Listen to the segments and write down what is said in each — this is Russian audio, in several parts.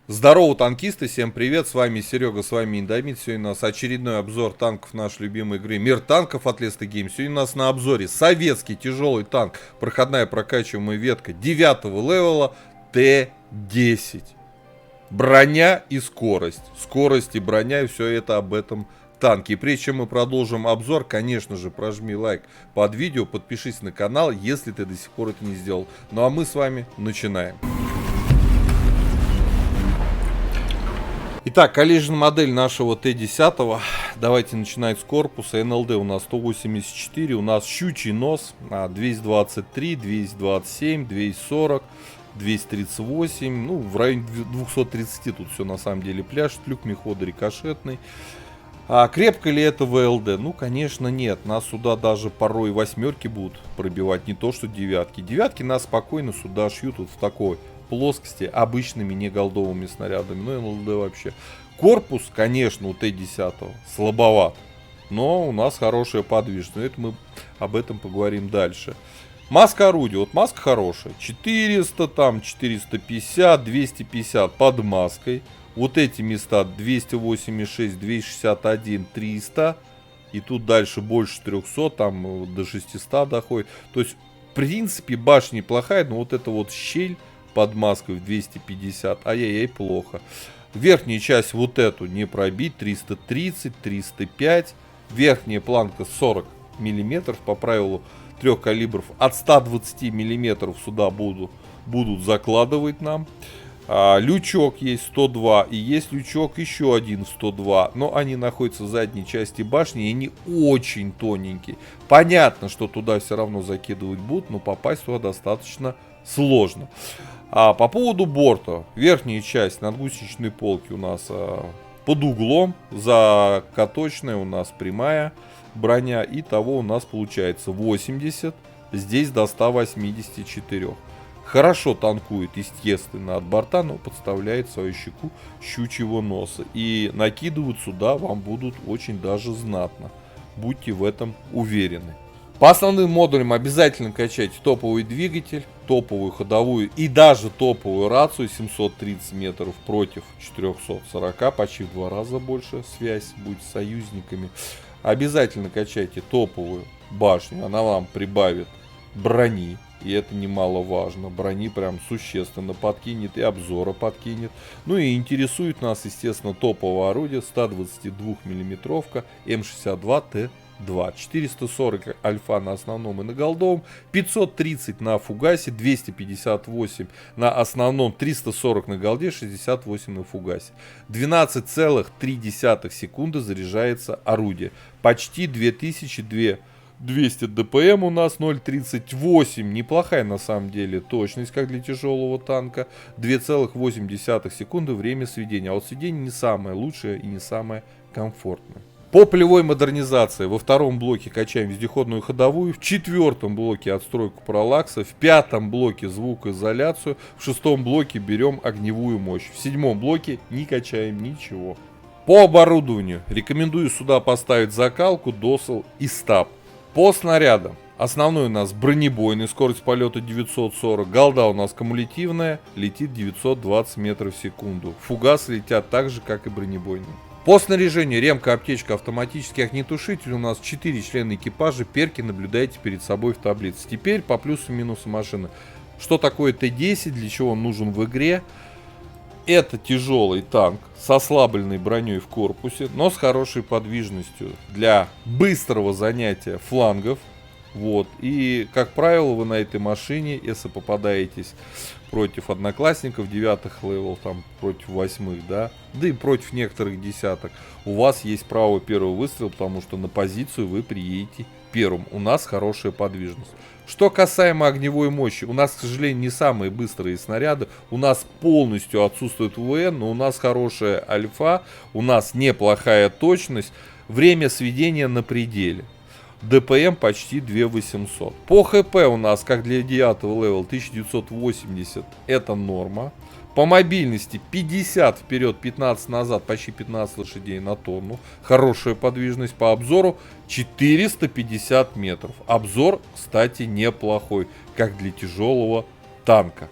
Здорово, танкисты, всем привет, с вами Серега, с вами Индомит. Сегодня у нас очередной обзор танков нашей любимой игры Мир танков от Леста Гейм. Сегодня у нас на обзоре советский тяжелый танк, проходная прокачиваемая ветка 9 левела Т-10. Броня и скорость. Скорость и броня, и все это об этом танке. И прежде чем мы продолжим обзор, конечно же, прожми лайк под видео, подпишись на канал, если ты до сих пор это не сделал. Ну а мы с вами начинаем. Итак, коллижн модель нашего Т-10. Давайте начинать с корпуса. НЛД у нас 184, у нас щучий нос 223, 227, 240, 238, ну в районе 230 тут все на самом деле пляшет. Люк мехода рикошетный. А крепко ли это ВЛД? Ну, конечно, нет. Нас сюда даже порой восьмерки будут пробивать, не то что девятки. Девятки нас спокойно сюда шьют вот в такой плоскости обычными не голдовыми снарядами. Ну, НЛД вообще. Корпус, конечно, у Т-10 слабоват. Но у нас хорошая подвижность. Но это мы об этом поговорим дальше. Маска орудия. Вот маска хорошая. 400, там 450, 250 под маской. Вот эти места 286, 261, 300. И тут дальше больше 300, там до 600 доходит. То есть, в принципе, башня неплохая, но вот эта вот щель под маской в 250, ай-яй-яй, плохо. Верхняя часть вот эту не пробить, 330, 305. Верхняя планка 40 миллиметров, по правилу трех калибров. От 120 миллиметров сюда будут закладывать нам. Лючок есть 102, и есть лючок еще один 102, но они находятся в задней части башни, и они очень тоненькие. Понятно, что туда все равно закидывать будут, но попасть туда достаточно сложно. По поводу борта, верхняя часть надгусеничной полки у нас под углом, закаточная у нас прямая броня, и того у нас получается 80, здесь до 184. Хорошо танкует, естественно, от борта, но подставляет свою щеку щучьего носа. И накидывают сюда вам будут очень даже знатно. Будьте в этом уверены. По основным модулям обязательно качайте топовый двигатель, топовую ходовую и даже топовую рацию 730 метров против 440, почти в 2 раза больше связь будет с союзниками. Обязательно качайте топовую башню, она вам прибавит брони. И это немаловажно. Брони прям существенно подкинет и обзора подкинет. Ну и интересует нас, естественно, топовое орудие 122 миллиметровка М62Т2. 440 альфа на основном и на голдовом, 530 на фугасе, 258 на основном, 340 на голде, 68 на фугасе. 12,3 секунды заряжается орудие. Почти 2200 ДПМ у нас 0.38, неплохая на самом деле точность, как для тяжелого танка. 2,8 секунды время сведения, а вот сведение не самое лучшее и не самое комфортное. По полевой модернизации во втором блоке качаем вездеходную ходовую, в четвертом блоке отстройку параллакса, в пятом блоке звукоизоляцию, в шестом блоке берем огневую мощь, в седьмом блоке не качаем ничего. По оборудованию рекомендую сюда поставить закалку, досел и стаб. По снарядам. Основной у нас бронебойный, скорость полета 940. Голда у нас кумулятивная, летит 920 метров в секунду. Фугасы летят так же, как и бронебойные. По снаряжению ремка, аптечка, автоматический огнетушитель. У нас 4 члена экипажа. Перки наблюдаете перед собой в таблице. Теперь по плюсам и минусам машины. Что такое Т-10, для чего он нужен в игре? Это тяжелый танк с ослабленной броней в корпусе, но с хорошей подвижностью для быстрого занятия флангов. Вот. И, как правило, вы на этой машине, если попадаетесь против одноклассников 9-х левел, там, против 8-х, да и против некоторых десяток, у вас есть право первого выстрела, потому что на позицию вы приедете первым. У нас хорошая подвижность. Что касаемо огневой мощи, у нас, к сожалению, не самые быстрые снаряды, у нас полностью отсутствует ВВН, но у нас хорошая альфа, у нас неплохая точность, время сведения на пределе. ДПМ почти 2800. По ХП у нас, как для 9 левел, 1980, это норма. По мобильности 50 вперед, 15 назад, почти 15 лошадей на тонну. Хорошая подвижность. По обзору 450 метров. Обзор, кстати, неплохой, как для тяжелого танка.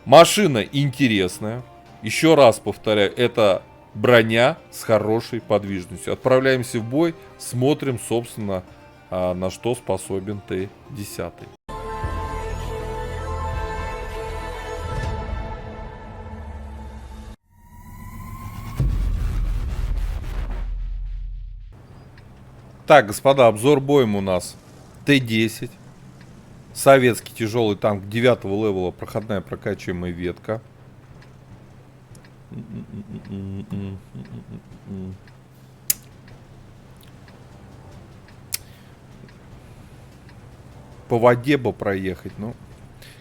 Машина интересная. Еще раз повторяю, это броня с хорошей подвижностью. Отправляемся в бой, смотрим, собственно, на что способен Т-10. Так, господа, обзор боем у нас Т-10. Советский тяжелый танк 9 левела, проходная прокачиваемая ветка. По воде бы проехать, ну,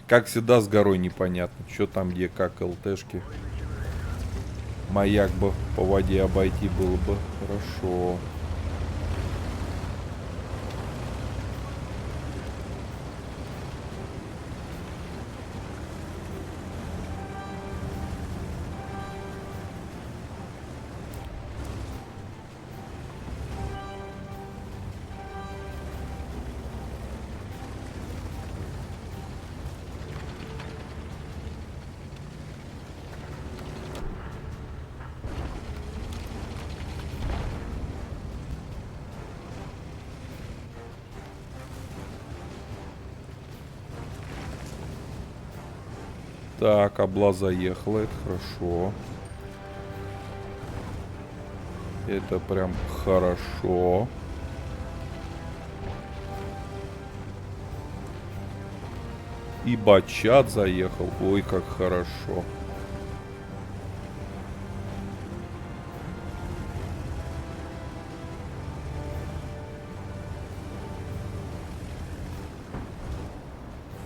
как всегда, с горой непонятно. Что там, где, как, ЛТшки. Маяк бы по воде обойти было бы хорошо. Так, обла заехала, это хорошо. Это прям хорошо. И бачат заехал. Ой, как хорошо.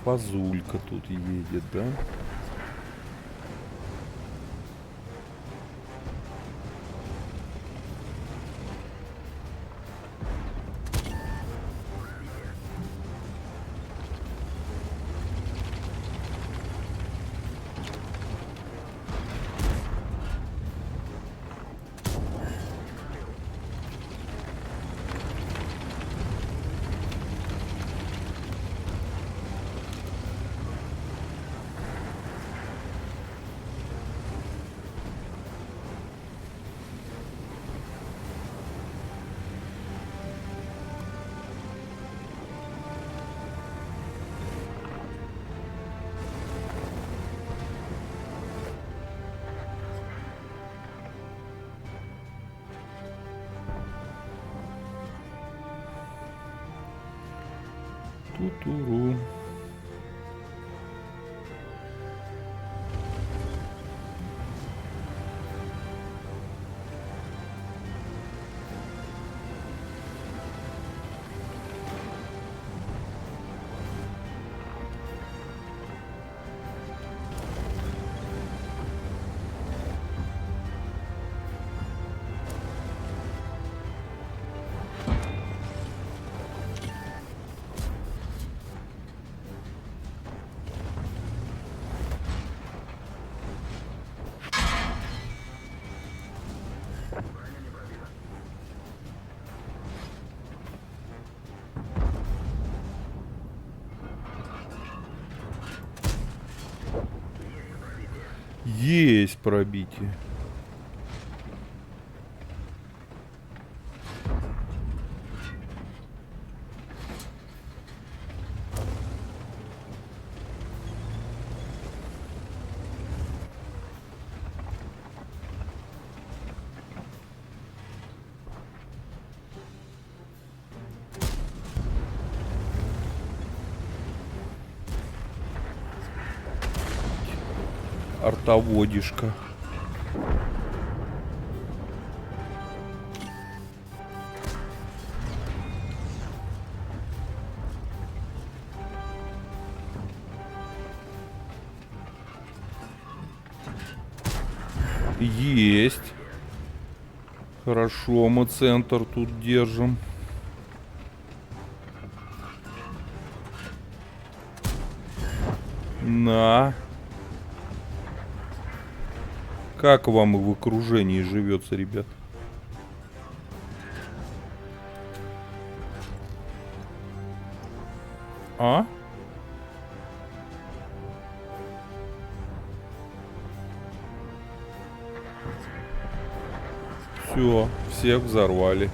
Фазулька тут едет, да? Ту-туру. Есть пробитие. Артоводишка. Есть. Хорошо, мы центр тут держим. На. Как вам в окружении живется, ребят? А? Все, всех взорвали.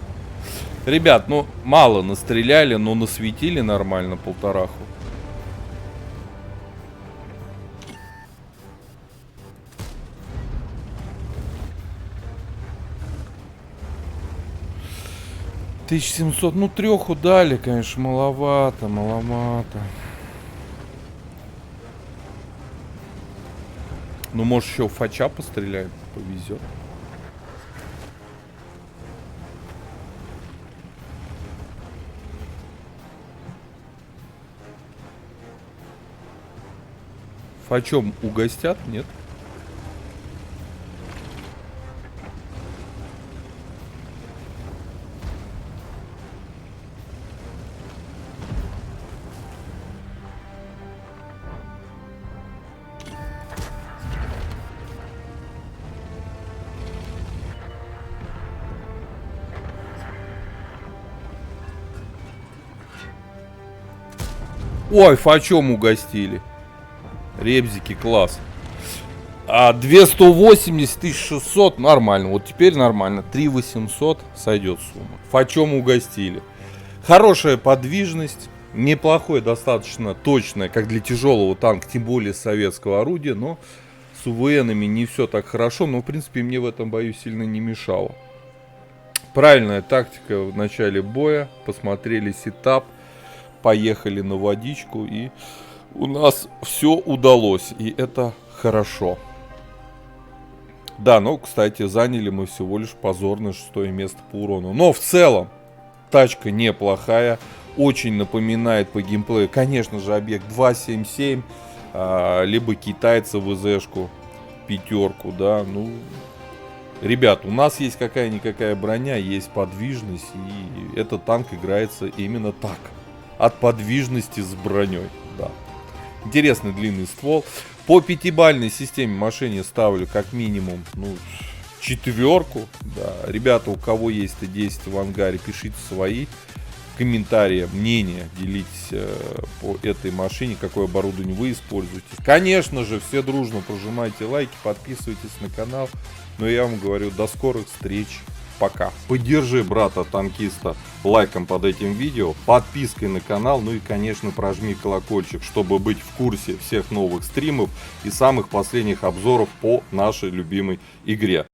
Ребят, ну мало настреляли, но насветили нормально полтораху. $1700, ну 3 дали, конечно, маловато. Ну, может, еще фача постреляет, повезет. Фачом угостят, нет? Ой, фачом угостили. Ребзики, класс. А 280, 1600, нормально. Вот теперь нормально. 3800 сойдет сумма. Фачом угостили. Хорошая подвижность. Неплохое, достаточно точное, как для тяжелого танка, тем более советского орудия. Но с УВНами не все так хорошо. Но, в принципе, мне в этом бою сильно не мешало. Правильная тактика в начале боя. Посмотрели сетап. Поехали на водичку. И у нас все удалось. И это хорошо. Да, ну, кстати, заняли мы всего лишь позорное 6-е место по урону. Но в целом, тачка неплохая. Очень напоминает по геймплею, конечно же, объект 277. Либо китайца ВЗшку, пятерку, да. Ну, ребят, у нас есть какая-никакая броня, есть подвижность. И этот танк играется именно так. От подвижности с броней, да. Интересный длинный ствол. По 5-бальной системе машине ставлю как минимум, ну, 4. Да. Ребята, у кого есть Т-10 в ангаре, пишите свои комментарии, мнения, делитесь по этой машине, какое оборудование вы используете. Конечно же, все дружно прожимайте лайки, подписывайтесь на канал. Но я вам говорю, до скорых встреч. Пока. Поддержи брата-танкиста лайком под этим видео, подпиской на канал, ну и, конечно, прожми колокольчик, чтобы быть в курсе всех новых стримов и самых последних обзоров по нашей любимой игре.